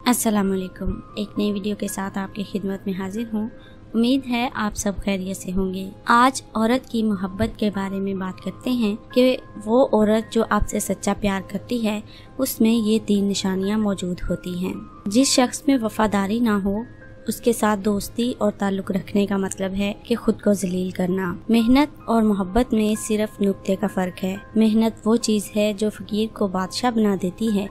अस्सलाम वालेकुम। एक नई वीडियो के साथ आपकी खिदमत में हाजिर हूँ। उम्मीद है आप सब खैरियत से होंगे। आज औरत की मोहब्बत के बारे में बात करते हैं कि वो औरत जो आपसे सच्चा प्यार करती है उसमें ये 3 निशानियाँ मौजूद होती हैं। जिस शख्स में वफादारी ना हो उसके साथ दोस्ती और ताल्लुक रखने का मतलब है कि खुद को जलील करना। मेहनत और मोहब्बत में सिर्फ नुक्ते का फर्क है। मेहनत वो चीज़ है जो फकीर को बादशाह बना देती है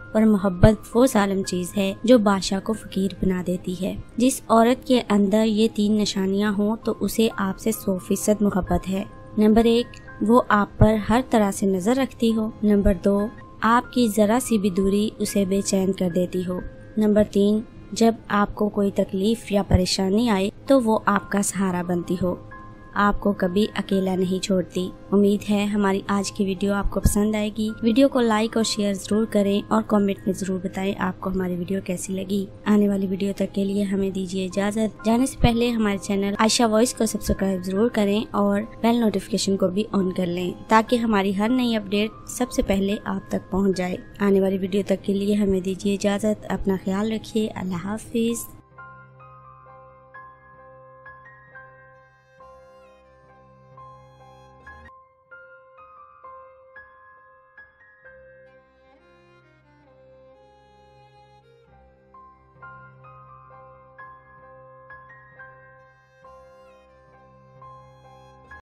और मोहब्बत वो जालिम चीज़ है जो बादशाह को फकीर बना देती है। जिस औरत के अंदर ये 3 निशानियाँ हों तो उसे आपसे 100% मोहब्बत है। नंबर 1, वो आप पर हर तरह से नज़र रखती हो। नंबर 2, आपकी ज़रा सी भी दूरी उसे बेचैन कर देती हो। नंबर 3, जब आपको कोई तकलीफ या परेशानी आए तो वो आपका सहारा बनती हो, आपको कभी अकेला नहीं छोड़ती। उम्मीद है हमारी आज की वीडियो आपको पसंद आएगी। वीडियो को लाइक और शेयर जरूर करें और कमेंट में जरूर बताएं आपको हमारी वीडियो कैसी लगी। आने वाली वीडियो तक के लिए हमें दीजिए इजाजत। जाने से पहले हमारे चैनल आयशा वॉइस को सब्सक्राइब जरूर करें और बेल नोटिफिकेशन को भी ऑन कर लें ताकि हमारी हर नई अपडेट सबसे पहले आप तक पहुँच जाए। आने वाली वीडियो तक के लिए हमें दीजिए इजाजत। अपना ख्याल रखिए। अल्लाह हाफिज।